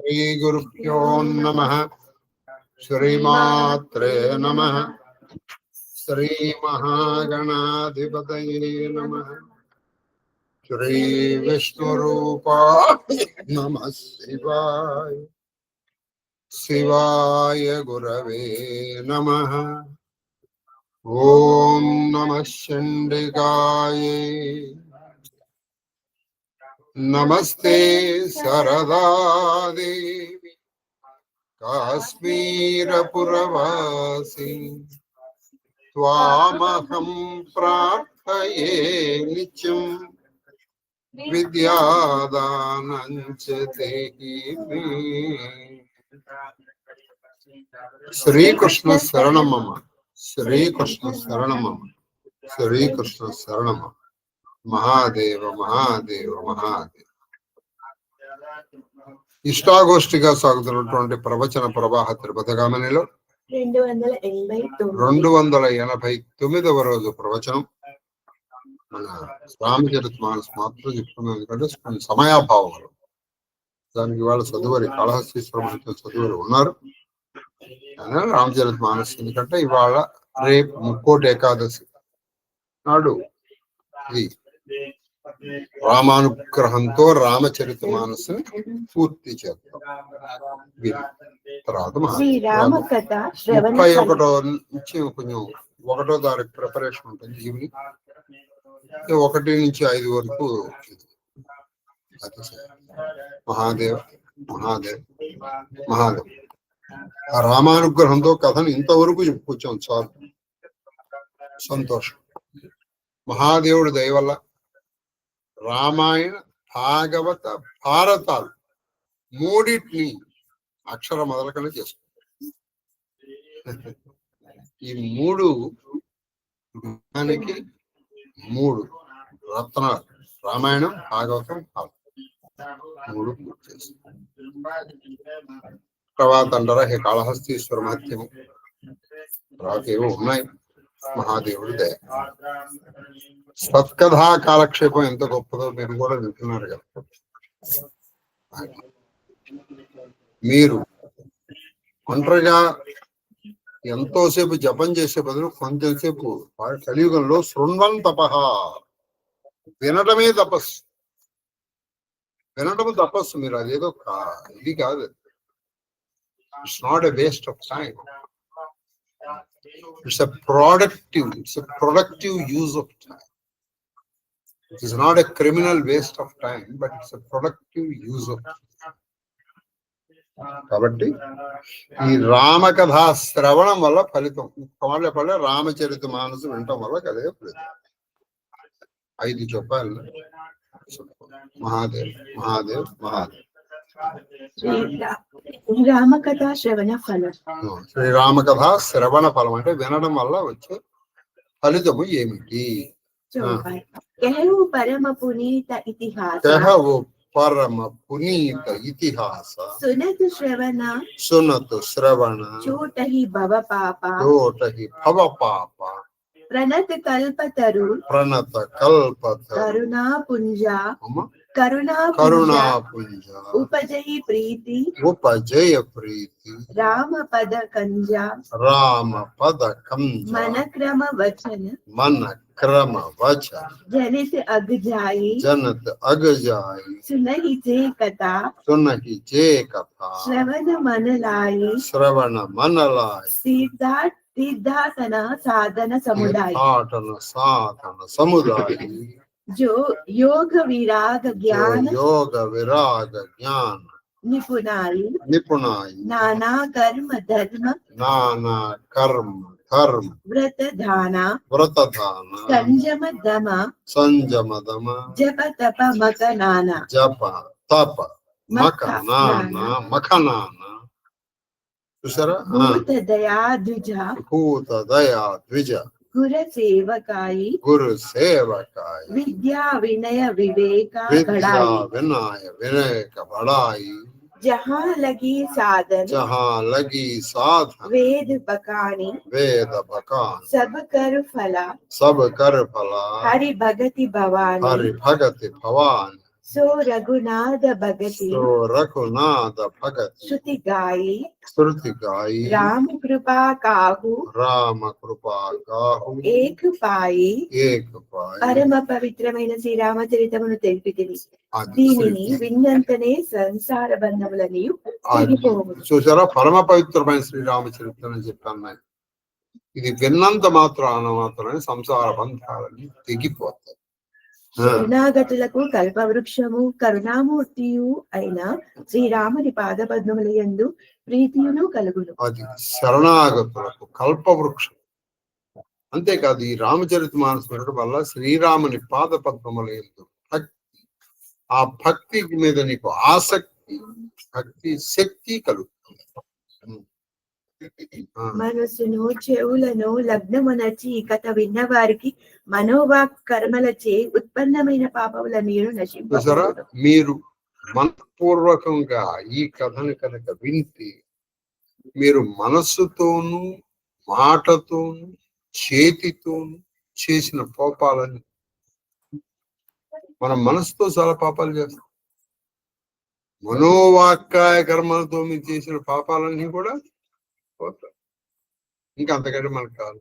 श्रीगुरुभ्यो नमः। श्रीमात्रे नमः। श्रीमहागणाधिपतये नमः। श्रीविष्णुरूपाय नमः। शिवाय शिवाय गुरवे नमः। ओम नमः चंडिकाय नमस्ते सरदा देवी काश्मीरपुरवासी त्वामहं प्रार्थये नित्यं विद्यादानं च देहि मे। श्रीकृष्ण शरणं मम। श्रीकृष्ण शरणं मम। श्रीकृष्ण शरणं मम। महादेव महादेव महादेव। ఇష్టాగోష్ఠిగా సాగుతున్నటువంటి ప్రవచన ప్రవాహ త్రిపథగామనిలో 289వ రోజు ప్రవచనం. మన రామచరితమానస్ మాత్రం చెప్తున్నాం, ఎందుకంటే కొన్ని సమయాభావాలు. దానికి ఇవాళ చదువరి కాళహస్తీశ్వర చదువులు ఉన్నారు. రామచరితమానస్ ఎందుకంటే ఇవాళ రేపు ముక్కోటి ఏకాదశి నాడు ఇది రామానుగ్రహంతో రామచరితమానస్ పూర్తి చేద్దాం. తర్వాత 31 నుంచి కొంచెం 1వ తారీఖు ప్రిపరేషన్ ఉంటుంది. ఈవినింగ్ 1 నుంచి 5 వరకు మహాదేవ్ మహాదేవ్ మహాదేవ్. ఆ రామానుగ్రహంతో కథను ఇంతవరకు చెప్పుకొచ్చాం, చాలు. సంతోషం. మహాదేవుడి దయ వల్ల రామాయణ భాగవత భారతాలు మూడింటిని అక్షర మొదలకనే చేసుకుంటారు. ఈ 3 దానికి 3 రత్నాలు: రామాయణం, భాగవతం, భారతం 3 పూర్తి చేస్తారు. తర్వాత అంటారా హే కాళహస్తీశ్వర మహత్యము, తర్వాత ఏవో ఉన్నాయి. మహాదేవుడి దయ. సత్కథా కాలక్షేపం ఎంత గొప్పదో మీరు కూడా వింటున్నారు కదా. మీరు ఒంటరిగా ఎంతోసేపు జపం చేసే బదులు కొంచెంసేపు కలియుగంలో శృణ్వన్ తపః, వినటమే తపస్సు. వినటము తపస్సు. మీరు అదేదో ఇది కాదు. It's not a waste of time. It's a productive use of time. It is not a criminal waste of time, but it's a productive use of time. కాబట్టి ఈ రామకథా శ్రవణం వల్ల ఫలితం. పల్లె రామచరిత మానసు వినటం వల్ల కదే ఫలితం. 5 చెప్పాలి. మహాదేవ్ మహాదేవ్ మహాదేవ్. రామకథ శ్రవణ ఫలం. శ్రీరామకథ శ్రవణ ఫలం అంటే వినడం వల్ల వచ్చే ఫలితము ఏమిటి? పరమ పునీత ఇతిహాస. పరమ పునీత ఇతిహాస. సునతు శ్రవణ. సునతు శ్రవణ. చోటహి భవ పాప. చోటహి భవ పాప. ప్రణత కల్పతరు. ప్రణత కల్పతరు. కరుణా పుంజ. కరుణాపుంజ. ఉపజయ ప్రీతి. ఉపజయ ప్రీతి. రామ పద కంజ. రామ పద కంజ. మన క్రమ వచన. మన క్రమ వచన. జనిత అగజాయి. జనత అగజాయి. సునహి జే కథ. సునహి జే కథ. శ్రవణ మనలాయి. శ్రవణ మనలాయి. తీర్థాటన సాధన సముదాయ. సాధన సముదాయి. जो योग विराग ज्ञान. योग विराग ज्ञान. निपुणाई. निपुणाई. नाना कर्म धर्म. नाना कर्म धर्म. व्रत धाना. व्रत धाना. संजम दम. संजम दम. जप तप मकनाना. जप तप मकनाना. मकनाना. दूसरा भूत दया द्विज. भूत दया द्विज. गुरु सेवकाई. गुरु सेवकाई. विद्या विनय विवेक. विद्या विनय विवेक बढ़ाई. जहाँ लगी साधन. जहाँ लगी साधन. वेद बकानी. वेद बकान. सब कर फला. सब कर फला. हरि भगति भवानी. हरि भगति भवानी. सो रघुनाथ भगति సో రఘునాథ భగతి श्रुति गाई శృతి గాయి राम कृपा काहू రామ కృపా కాహు ఏక పాయి ఏకపాయి పరమ పవిత్రమైన శ్రీరామచరితమును తెలిపితివి. అది దీనిని శృతి. విన్నంతనే సంసార బంధములని అది తెగిపోవును. చూసారా పరమ పవిత్రమైన శ్రీరామచరిత్ర అని చెప్పాను నేను. ఇది విన్నంత మాత్రమే సంసార బంధాలని తెగిపోతాయి. శరణాగతులకు కల్పవృక్షము కరుణామూర్తియు అయిన శ్రీరాముని పాదపద్మముల యందు ప్రీతియును కలుగును. అది శరణాగతులకు కల్పవృక్షం. అంతేకాదు ఈ రామచరిత మానస వినడం వల్ల శ్రీరాముని పాద పద్మముల యందు భక్తి, ఆ భక్తి మీద నీకు ఆసక్తి, భక్తి శక్తి కలుగుతుంది. మనసును చెవులను లగ్నమునర్చి ఈ కథ విన్న వారికి మనోవాక్ కర్మలచే ఉత్పన్నమైన పాపముల నీరు చూసారా, నశింప. మీరు మనపూర్వకంగా ఈ కథను కనుక వింటే మీరు మనస్సుతోనూ మాటతోనూ చేతితోనూ చేసిన పాపాలని, మనం మనసుతో చాలా పాపాలు చేస్తాం, మనోవాక్కాయ కర్మలతో మీరు చేసిన పాపాలన్నీ కూడా పోతాయి. ఇంకా అంతకంటే మనకు కాదు.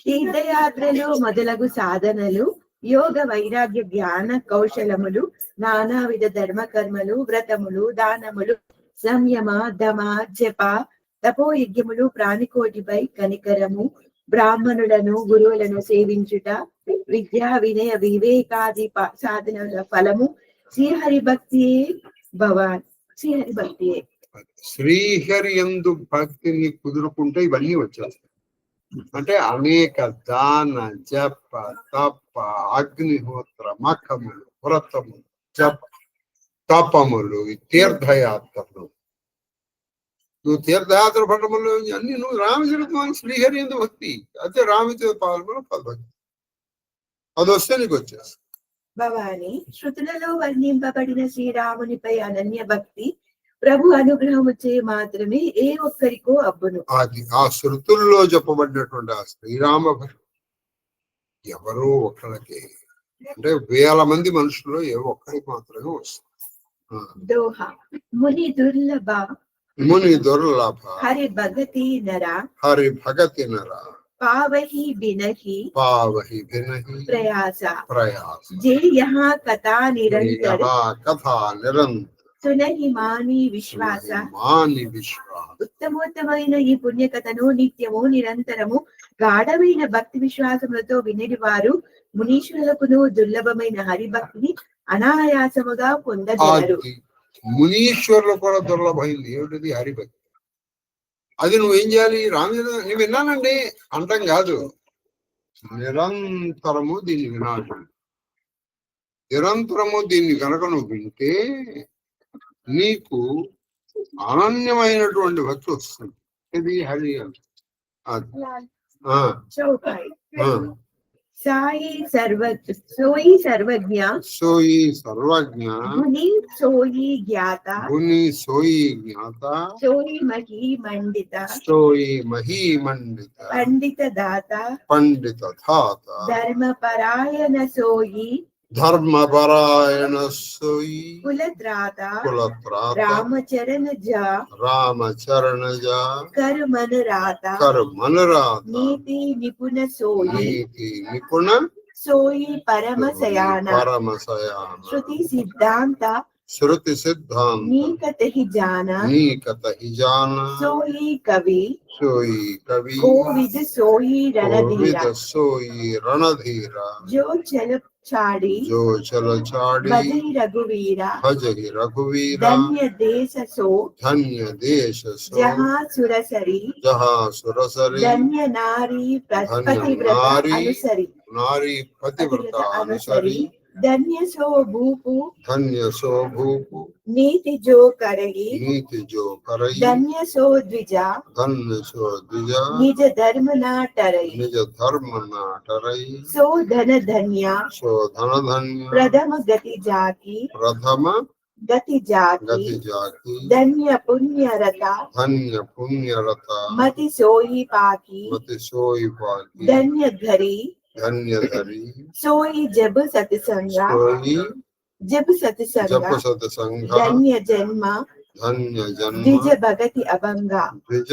తీర్థయాత్రలు మొదలగు సాధనలు, యోగ వైరాగ్య జ్ఞాన కౌశలములు, నానావిధ ధర్మ కర్మలు, వ్రతములు, దానములు, సంయమ దమ జప తపోయజ్ఞములు, ప్రాణికోటిపై కనికరము, బ్రాహ్మణులను గురువులను సేవించుట, విద్యా వినయ వివేకాది సాధనల ఫలము శ్రీహరి భక్తియే భవాన్. శ్రీహరి భక్తియే. శ్రీహరి యందు భక్తిని కుదురుకుంటే ఇవన్నీ వచ్చేస్తాయి. అంటే అనేక దాన జప తప అగ్నిహోత్ర మఖములు వ్రతములు జప తపములు తీర్థయాత్రలు, నువ్వు తీర్థయాత్ర పట్టములు అన్ని నువ్వు రామచరితం శ్రీహరి యందు భక్తి, అయితే రామచరిత పాలన భక్తి అది వస్తే నీకు వచ్చేస్తుంది. భవాని శృతులలో వర్ణింపబడిన శ్రీరామునిపై అనన్య భక్తి ప్రభు అనుగ్రహముచే మాత్రమే ఏ ఒక్కరికో అబ్బును. అది ఆ శృతుల్లో చెప్పబడినటువంటి ఆ శ్రీరామ భక్తి ఎవరో ఒకళ్ళకి, అంటే వేల మంది మనుషుల్లో ఏ ఒక్కరికి మాత్రమే వస్తుంది. దోహ ముని దుర్లభ ముని దుర్లభ హరి భగతి నర హరి భగతి నర పావహి బినహి పావహి భినహి ప్రయాస ప్రయాస जे यहाँ कथा निरंतर కథా నిరంతర సునహి మాని విశ్వాస. మాని విశ్వాస. ఉత్తమోత్తమైన ఈ పుణ్య కథను నిత్యము నిరంతరము గాఢమైన భక్తి విశ్వాసములతో వినడి వారు మునీశ్వరులకును దుర్లభమైన హరిభక్తిని అనాయాసముగా పొందగలరు. మునీశ్వరులు కూడా దుర్లభమైంది ఏమిటిది? హరిభక్తి. అది నువ్వేం చేయాలి? రామచంద్ర నువ్వు విన్నానండి అంటాం కాదు, నిరంతరము దీన్ని వినాలి. నిరంతరము దీన్ని కనుక నువ్వు వింటే నీకు అనన్యమైనటువంటి భక్తి వస్తుంది. ఇది హరి సాయి సోయి సర్వజ్ఞ సోయి సర్వజ్ఞ ముని సోయి జ్ఞాత ముని సోయి జ్ఞాత సోయి మహీ మండిత సోయి మహీ మండిత పండిత దాత పండిత ధాత ధర్మపరాయణ సోయి ధర్మపరాయణ సోయి కులత్రాత కులత్రాత రామచరణ జా రామచరణ జా కర్మనురాత కర్మనురాత నీతి నిపుణ సోయి నీతి నిపుణ సోయి పరమశయాన పరమశయాన శృతి సిద్ధాంత శృతి సిద్ధాంత నీకత హి జాన నీకత హి జాన సోయి కవి సోయి కవి కోవిద సోయి రణధీర కోవిద సోయి రణధీర जो चल छाड़ी जो चल छाड़ी भजहि रघुवीरा भजहि रघुवीरा धन्य देश सो धन्य देश सो जहाँ सुरसरी जहाँ सुरसरी धन्य नारी पतिव्रता नारी अनुसरी नारी पतिव्रता अनुसरी धन्य सो भूपु धन्य सो भूपु नीति जो करही नीति जो करई धन्य सो द्विजा धन्य सो द्विजा निज धर्म ना टरई निज धर्म ना टरई सो धन धन्य सो धन धन्य प्रथम गति जाकी प्रथम गति जाकी गति जाकी धन्य पुण्य रता धन्य पुण्य रता मति सोई पाकी मति सोई पाकी धन्य घरी ధన్యధరి సోయి జబు సత్సంగ సోయి జబు సత్సంగ జప సత్సంగ ధన్య జన్మ ధన్య జన్మ ద్విజ భగతి అభంగ ద్విజ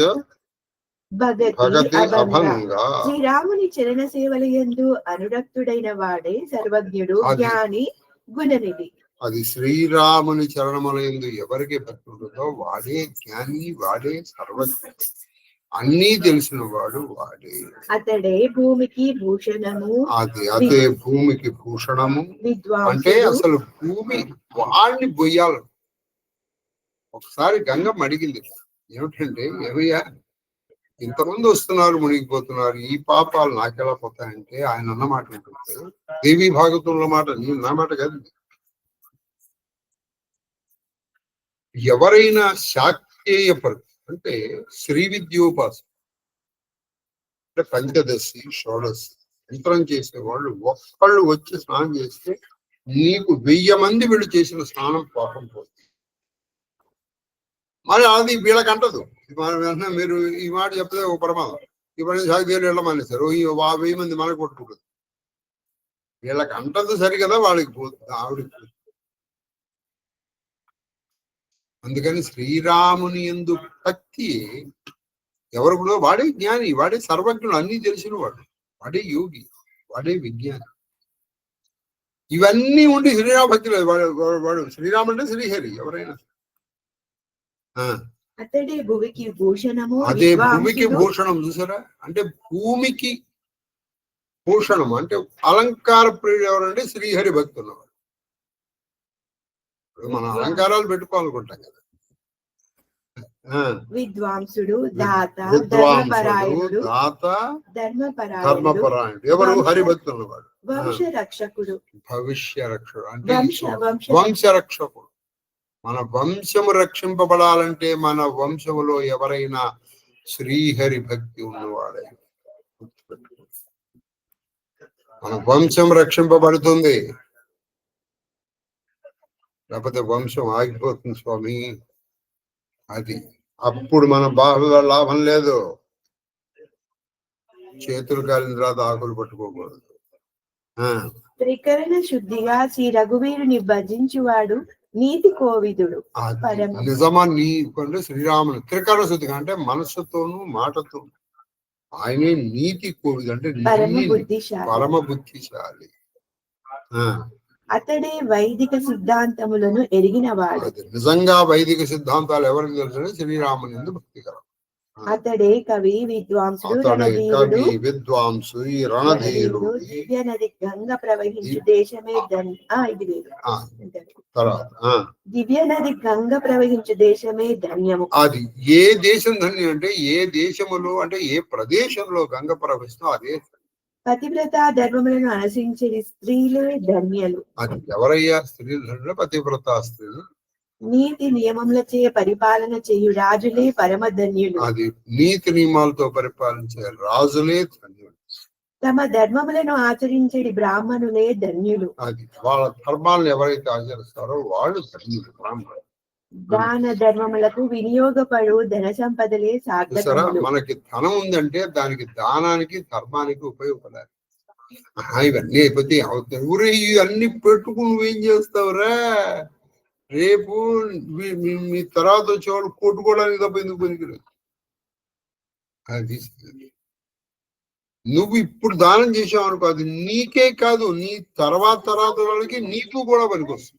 భగతి భగతి అభంగ. అభంగ. శ్రీరాముని చరణ సేవల యందు అనురక్తుడైన వాడే సర్వజ్ఞుడు, అది. జ్ఞాని, గుణనిధి. అది శ్రీరాముని చరణములందు ఎవరికి భక్తి ఉంటుందో వాడే జ్ఞాని, వాడే సర్వజ్ఞ, అన్నీ తెలిసిన వాడు వాడే. అతడే భూమికి భూషణము, అదే భూమికి భూషణము. అంటే విద్వాంసుడు. అసలు భూమి వాడిని బొయ్యాలి. ఒకసారి గంగమ్మ అడిగింది ఏమిటంటే, ఏమయ్యా ఇంతమంది వస్తున్నారు మునిగిపోతున్నారు, ఈ పాపాలు నాకెలా పోతాయంటే ఆయన అన్నమాట ఏంటంటే, దేవి భాగవతంలో మాట, నా మాట కాదు, ఎవరైనా శాక్తేయపరు అంటే శ్రీ విద్యోపాసన అంటే పంచదశి షోడశి యంత్రం చేసేవాళ్ళు ఒక్కళ్ళు వచ్చి స్నానం చేస్తే నీకు 1000 మంది వీళ్ళు చేసిన స్నానం పాపం పోతుంది. మరి అది వీళ్ళకంటదు. వెంటనే మీరు ఈ మాట చెప్తే ఒక ప్రమాదం. ఇప్పుడు సాగుదేవులు వెళ్ళమనేసారు, 1000 మంది మనకు కొట్టుకుంటుంది. వీళ్ళకి అంటదు సరిగదా, వాళ్ళకి పోతుంది, ఆవిడకి పోతుంది. అందుకని శ్రీరాముని యందు భక్తి ఎవరు కూడా వాడే జ్ఞాని, వాడే సర్వజ్ఞుడు, అన్ని తెలిసిన వాడు, వాడే యోగి, వాడే విజ్ఞాని. ఇవన్నీ ఉండి శ్రీరామ భక్తి లేదు. వాడు శ్రీరాముడు అంటే శ్రీహరి ఎవరైనా. అతడే భూమికి భూషణము, అదే భూమికి భూషణం. చూసారా, అంటే భూమికి భూషణం అంటే అలంకార ప్రియుడు ఎవరంటే శ్రీహరి భక్తి ఉన్నవాడు. మనం అలంకారాలు పెట్టుకోవాలనుకుంటాం కదా. విద్వాంసుడు, దాత, విద్వాంసుడు, దాత, ధర్మపరాయణుడు. ఎవరు? హరిభక్తులు ఉన్నవాడు. వంశ రక్షకుడు. భవిష్య రక్షకుడు అంటే వంశ రక్షకుడు. మన వంశము రక్షింపబడాలంటే మన వంశములో ఎవరైనా శ్రీహరి భక్తి ఉన్నవాడే. మన వంశం రక్షింపబడుతుంది, లేకపోతే వంశం ఆగిపోతుంది స్వామి. అది అప్పుడు మన బాహుల లాభం లేదు. చేతులు కాలిన తర్వాత ఆకులు పట్టుకోకూడదు. త్రికరణ శుద్ధిగా శ్రీ రఘువీరుని భజించువాడు నీతి కోవిదుడు. నిజమా నీకంటే శ్రీరాముని త్రికరణ శుద్ధిగా అంటే మనసుతోనూ మాటతోనూ ఆయనే నీతి కోవిదు అంటే పరమ బుద్ధిశాలి. అతడే వైదిక సిద్ధాంతములను ఎరిగినవాడు. నిజంగా వైదిక సిద్ధాంతాలు ఎవరికి తెలుసు? శ్రీరాముని యందు భక్తి కల. అతడే కవి, విద్వాంసుడు, విద్వాంసు, రణధీరుడు. దివ్య నది గంగ ప్రవహించు దేశమే దివ్య నది గంగ ప్రవహించు దేశమే ధన్యము. అది ఏ దేశం ధన్యం అంటే ఏ దేశములో అంటే ఏ ప్రదేశంలో గంగ ప్రవహిస్తుందో అదే. పతివ్రత ధర్మములను అనుసరించే స్త్రీలే ధన్యులు. అది ఎవరయ్యా స్త్రీలు? పతివ్రత స్త్రీలు. నీతి నియమములచే పరిపాలన చేయు రాజులే పరమధన్యులు. అది నీతి నియమాలతో పరిపాలించే రాజులే ధన్యులు. తమ ధర్మములను ఆచరించేది బ్రాహ్మణులే ధన్యులు. అది వాళ్ళ ధర్మాలను ఎవరైతే ఆచరిస్తారో వాళ్ళు ధన్యులు, బ్రాహ్మణులు. దాన ధర్మములకు వినియోగపడు ధన సంపదలే సార్థకములు. మనకి ధనం ఉందంటే దానికి దానానికి ధర్మానికి ఉపయోగపడాలి. ఇవన్నీ అయిపోతే అవుతాయి. ఊరే ఇవన్నీ పెట్టుకుని నువ్వేం చేస్తావురా? రేపు మీ తర్వాత వచ్చేవాళ్ళు కొట్టుకోవడానికి తప్ప ఎందుకు పనికిరాదు. అది నువ్వు ఇప్పుడు దానం చేసావు అనుకో, అది నీకే కాదు నీ తర్వాత వాళ్ళకి నీకు కూడా పనికొస్తుంది.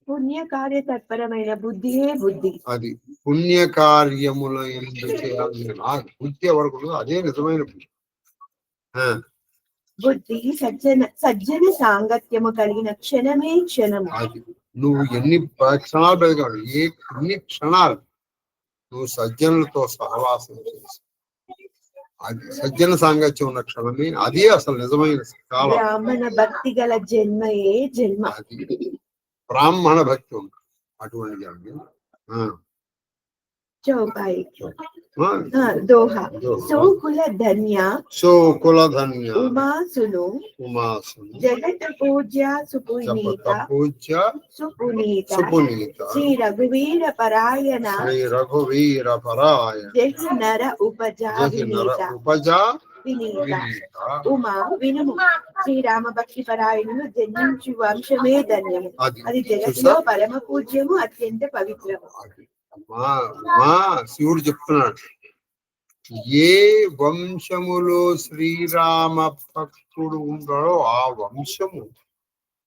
పుణ్యకార్య తత్పరమైన బుద్ధియే బుద్ధి. అది పుణ్యకార్యముల ఎందుకు చేయాలి బుద్ధి ఎవరికి అదే నిజమైన బుద్ధి. బుద్ధి సజ్జన సాంగత్యము కలిగిన క్షణమే క్షణము. అది నువ్వు ఎన్ని క్షణాలు పెరగాడు, ఎన్ని క్షణాలు నువ్వు సజ్జనులతో సహవాసం చేసి అది సజ్జన సాంగత్యం ఉన్న క్షణమే అదే అసలు నిజమైన కాలం. బ్రాహ్మణ భక్తి గల జన్మయే జన్మ. అది బ్రాహ్మణ భక్తి ఉంది అటువంటి జన్మ. చౌపాయి ఆ, దోహా. దోహా. సుకుల ధన్య సుకులధన్య ఉమాసును ఉమాసును జగత పూజ్య సుపునీత జపత పూజ్య సుపునీత సుపునీత శ్రీ రఘువీర పరాయణ శ్రీ రఘువీర పరాయణ జహి నర ఉపజా జహి నర వినీత ఉపజా వినీత. వినీత. ఉమా వినుము, శ్రీరామ భక్తి పరాయణులు జన్మించు వంశమే ధన్యము. అది జగత్తులో పరమ పూజ్యము, అత్యంత పవిత్రము. మా శివుడు చెప్తున్నాడు, ఏ వంశములో శ్రీరామ భక్తుడు ఉంటాడో ఆ వంశము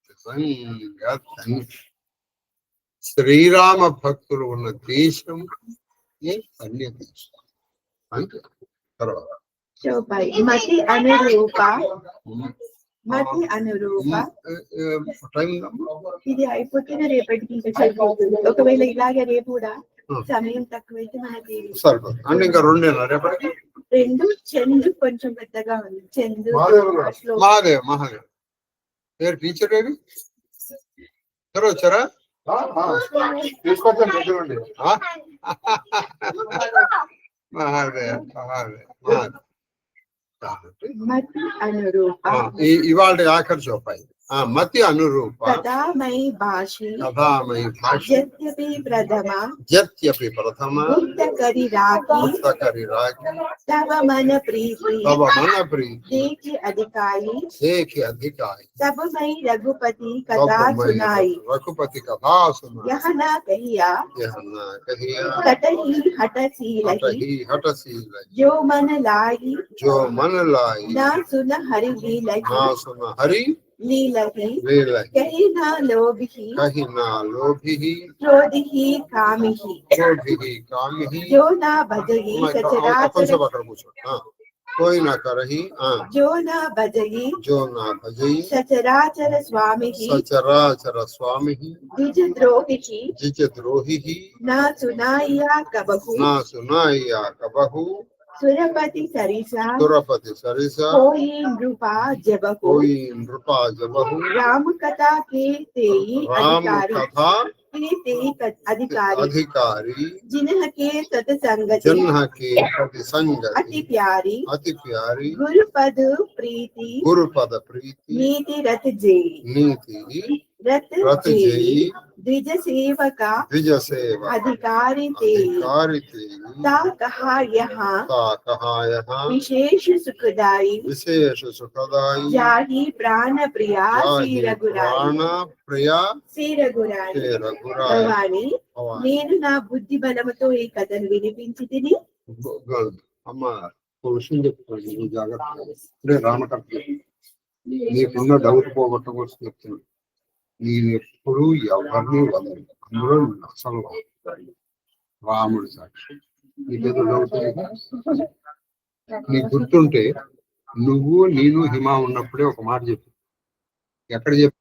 నిజంగా శ్రీరామ భక్తులు ఉన్న దేశం అన్య దేశం అంటే తర్వాత మతి అనురూప మతి అనురూప. టైం ఇది అయిపోతేనే రేపటికి ఇంకా సరిపోతుంది. ఒకవేళ ఇలాగే రేపు కూడా సమయం తక్కువైతే మనకి సరిపోతుంది. అంటే ఇంకా రెండేనా రేపటికి? రెండు. చందు కొంచెం పెద్దగా ఉంది. చందు మహాదేవ్ మహాదేవ్ పేరు టీచర్ ఏమి సరే వచ్చారా? తీసుకొచ్చాను. మహాదేవ్ మహాదేవ్ మతి అనురూప. ఇవాళ ఆఖరి చోపాయి మతి అనురూప కథామై భాషి కథామై భాష జత్యపి ప్రథమ జత్యపి ప్రథమ ముక్తకరి రాకి ముక్తకరి రాకి తవ మన ప్రీతి తవ మన ప్రీతి దేకి అధికారి దేకి అధికారి तब मैं रघुपति कथा सुनाई रघुपति कथा सुनाई यह ना कहिया कटही हटसी लही हटसी लही जो मन लाई ना सुन हरि हरि लीलही कही ना लोभी क्रोधी कामिही जो ना भजही सचराचर कोई ना करही जो ना भजही सचराचर स्वामी द्विज द्रोही ना सुनाइया कबहू सुरपति सरिसा कोई नृपा जबहू राम कथा के तेई अधिकारी जिन्ह के सत्संगति अति प्यारी गुरुपद प्रीति नीति रत जेई द्विज सेवका अधिकारी ता कहा यहाँ विशेष सुखदाई जाहि प्राण प्रिया श्री रघुराई భవాని నేను నా బుద్ధి బలముతో ఈ కథను వినిపించి తిని. అమ్మ విషయం చెప్తాను జాగ్రత్త. రామకర్త నీకున్న డౌట్ పోగొట్టం కోసం చెప్తున్నాను. నేను ఎప్పుడు ఎవరిని వదలను, అందులో అసలు రాముడి సాక్షి. నీకేదో డౌట్ నీకు గుర్తుంటే నువ్వు నేను హిమా ఉన్నప్పుడే ఒక మాట చెప్పు. ఎక్కడ చెప్పు?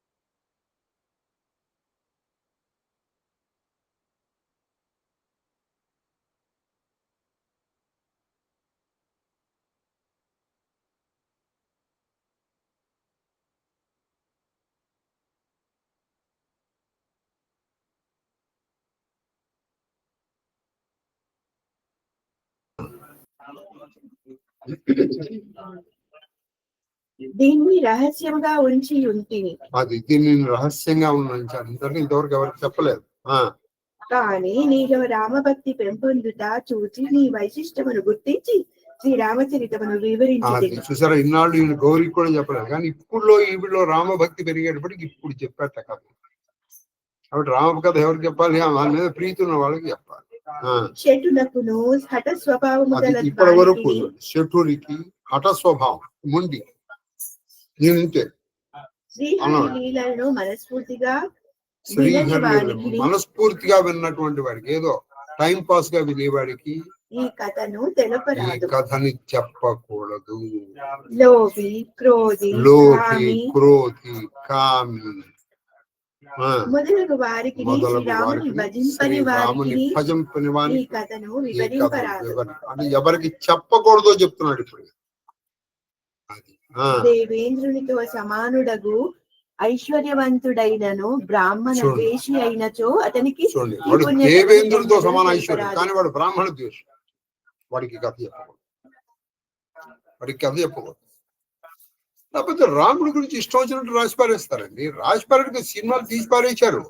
దీన్ని రహస్యంగా ఉంచి ఉంటిని. అది దీన్ని రహస్యంగా ఉంచాను. ఇంతవరకు ఎవరికి చెప్పలేదు. కానీ నీలో రామభక్తి పెంపొందుట చూచి నీ వైశిష్టమును గుర్తించి శ్రీరామచరితమును వివరించి చూసారా. ఇన్నాళ్ళు ఈయన గౌరికి కూడా చెప్పలేదు, కానీ ఇప్పుడు ఈవిలో రామభక్తి పెరిగేటప్పటికి ఇప్పుడు చెప్పాట కథ. కాబట్టి రామ కథ ఎవరికి చెప్పాలి? వాళ్ళ మీద ప్రీతి ఉన్న వాళ్ళకి చెప్పాలి. శఠునకును హఠ స్వభావము ఇప్పటి వరకు శఠునికి హఠ స్వభావం ముండి నేనుంటే శ్రీహరిలీలను మనస్ఫూర్తిగా విన్నటువంటి వాడికి, ఏదో టైం పాస్ గా వినేవాడికి ఈ కథను తెలుపరాదు. కథని చెప్పకూడదు. లోభి క్రోధి కామి మొదలగు వారికి భజింపని వారికి కథను వివరింపరాదు. అంటే ఎవరికి చెప్పకూడదో చెప్తున్నాడు ఇప్పుడు. దేవేంద్రునితో సమానుడగు ఐశ్వర్యవంతుడైనను బ్రాహ్మణ ద్వేషి అయినచో అతనికి చూడండి, వాడు దేవేంద్రుడితో సమాన ఐశ్వర్యం, కానీ వాడు బ్రాహ్మణ ద్వేషి. వాడికి కథ చెప్పకూడదు, వాడికి కథ చెప్పకూడదు. లేకపోతే రాముడి గురించి ఇష్టం వచ్చినట్టు రాసి పారేస్తారండి. రాసి పారేటికి సినిమాలు తీసి పారేశారు,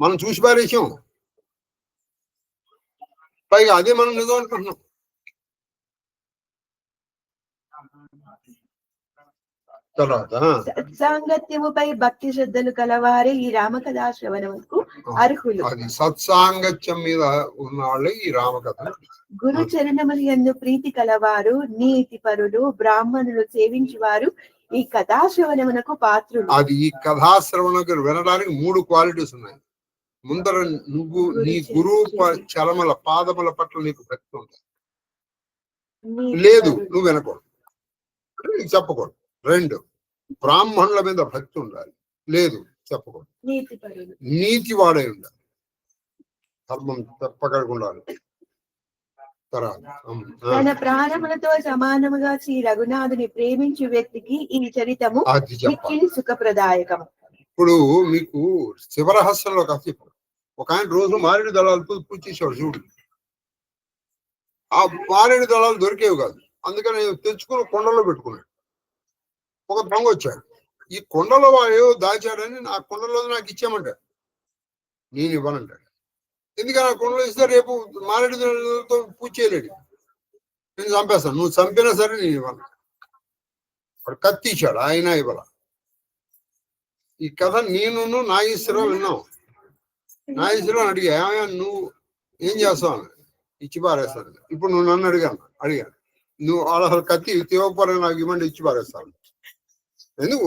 మనం చూసి పారేసాం. పైగా అదే మనం నిజం అనుకుంటున్నాం. తర్వాత సత్సాంగత్యముపై భక్తి శ్రద్ధలు కలవారే ఈ రామకథా శ్రవణముకు అర్హులు. అది సత్సాంగత్యం మీద ఉన్న వాళ్ళే ఈ రామకథ. గురు చరణములు యందు ప్రీతి కలవారు, నీతి పరులు, బ్రాహ్మణులు సేవించువారు ఈ కథాశ్రవణమునకు పాత్రులు. అది ఈ కథాశ్రవణకు వినడానికి 3 క్వాలిటీస్ ఉన్నాయి. ముందర నువ్వు నీ గురువు చరమల పాదముల పట్ల నీకు భక్తి ఉంటుంది, లేదు నువ్వు వినకూడదు, నీకు చెప్పకూడదు. 2, బ్రాహ్మణుల మీద భక్తి ఉండాలి, లేదు చెప్పకూడదు. నీతి వాడై ఉండాలి, ధర్మం తప్పకుండా ఉండాలి. తన ప్రాణములతో సమానముగా శ్రీ రఘునాథుని ప్రేమించు వ్యక్తికి ఈ చరితము మిక్కిలి సుఖప్రదాయకము. ఇప్పుడు మీకు శివరహస్యంలో కథ చెప్పారు. ఒక ఆయన రోజు మారేడు దళాలతో పూజ చేసేవాడు. చూడు, ఆ మారేడు దళాలు దొరికేవి కాదు, అందుకని తెచ్చుకుని కొండలో పెట్టుకున్నాడు. ఒక దొంగ వచ్చాడు, ఈ కొండలో వాడు దాచాడని నా కొండలో నాకు ఇచ్చామంటాడు. నేను ఇవ్వనంటాడు. ఎందుకని ఆ కొండలో ఇస్తే రేపు మారేడు దళాలతో పూజ చేయలేడు, నేను చంపేస్తాను, నువ్వు చంపినా సరే నేను ఇవ్వను. వాడు కత్తి ఇచ్చాడు, ఆయన ఇవ్వాల. ఈ కథ నేను నాగేశ్వరరావు విన్నావు. నాగేశ్వరరావు అడిగా, ఏమయ్యా నువ్వు ఏం చేస్తావు? ఇచ్చి పారేస్తాను. ఇప్పుడు నువ్వు నన్ను అడిగాను, నువ్వు అసలు కత్తి తీవ్రపరంగా నాకు ఇవ్వండి, ఇచ్చి పారేస్తాను. ఎందుకు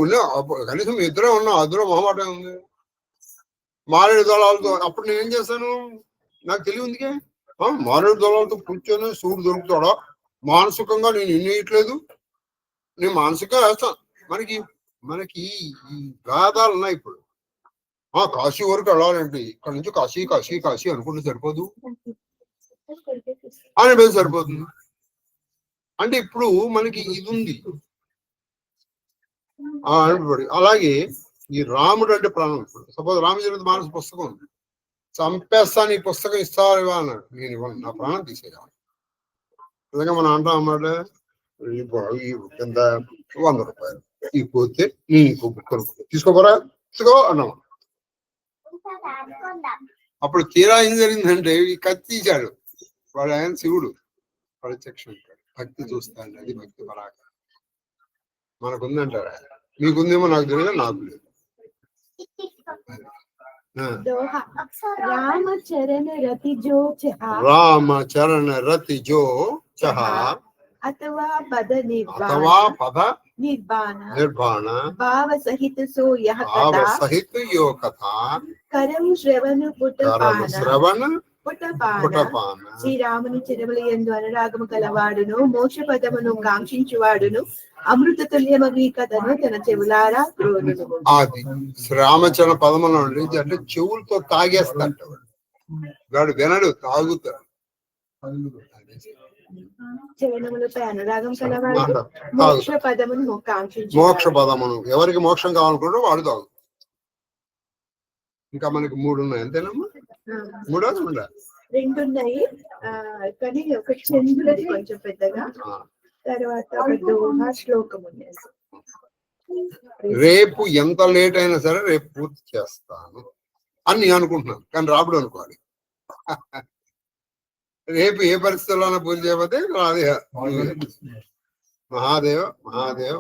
కనీసం ఇద్దరే ఉన్నావు, అందులో మొహమాటే ఉంది. మారేడు దళాలతో అప్పుడు నేనేం చేస్తాను, నాకు తెలివి ఉందికే. మారేడు దళాలతో కూర్చొని సూర్యుడు దొరుకుతాడా? మానసికంగా నేను ఇన్నేయట్లేదు, నేను మానసికంగా వేస్తాను. మనకి ఈ గాథాలు ఉన్నాయి. ఇప్పుడు కాశీ వరకు వెళ్ళాలంటే ఇక్కడ నుంచి కాశీ కాశీ కాశీ అనుకుంటే సరిపోదు, అని సరిపోతుంది. అంటే ఇప్పుడు మనకి ఇది ఉంది. అలాగే ఈ రాముడు అంటే ప్రాణం. సపోజ్ రామచరిత మానస పుస్తకం ఉంది, చంపేస్తాను, ఈ పుస్తకం ఇస్తావా అన్నాడు. నేను ఇవ్వను, నా ప్రాణం తీసేయాలి. నిజంగా మనం అంటాం అన్నమాట. కింద 100 రూపాయలు ఈ పోతే నేను ఇంకో బుక్ తీసుకోపోరా, తీసుకో అన్నాం. అప్పుడు తీరా ఏం జరిగిందంటే ఈ కత్తి తీశాడు. వాడు ఆయన శివుడు ప్రత్యక్షం, భక్తి చూస్తాడు. అది భక్తి పరాక. మనకుందంటారా? మీకుందేమో నాకు తెలియదు, నాకు లేదు. రామచరణ రతి జో చహ అథవా పద నిర్వాణ భావ సహిత సో యః సహిత యో కథా కరం శ్రవణ శ్రవణ పుటపాన. శ్రీరాముని చెరముల యందు అనురాగము కలవాడును, మోక్ష పదమును కాంక్షించువాడును, అమృత తుల్యమగు ఈ కథను తన చెవులారా గ్రోలును. అది రామచరణ పదములు అంటే చెవులతో తాగేస్తాడు వాడు, వినడు, తాగుతాడు. చరణములపై అనురాగం కలవాడు, మోక్ష పదమును కాంక్షించు. మోక్ష పదమును ఎవరికి మోక్షం కావాలనుకుంటారో వాడు తాగు. ఇంకా మనకి 3 ఉన్నాయి, అంతేనమ్మా? 3 ఉన్నాయి. కానీ ఒక చంద్రుడి కొంచెం పెద్దగా, తర్వాత ఒక దోహా శ్లోకం ఉంది. రేపు ఎంత లేట్ అయినా సరే రేపు పూర్తి చేస్తాను అని నేను అనుకుంటున్నాను, కానీ రాబడి అనుకోవాలి. రేపు ఏ పరిస్థితుల్లోనే పూజ చేయకపోతే మహాదేవ మహాదేవ మహాదేవ.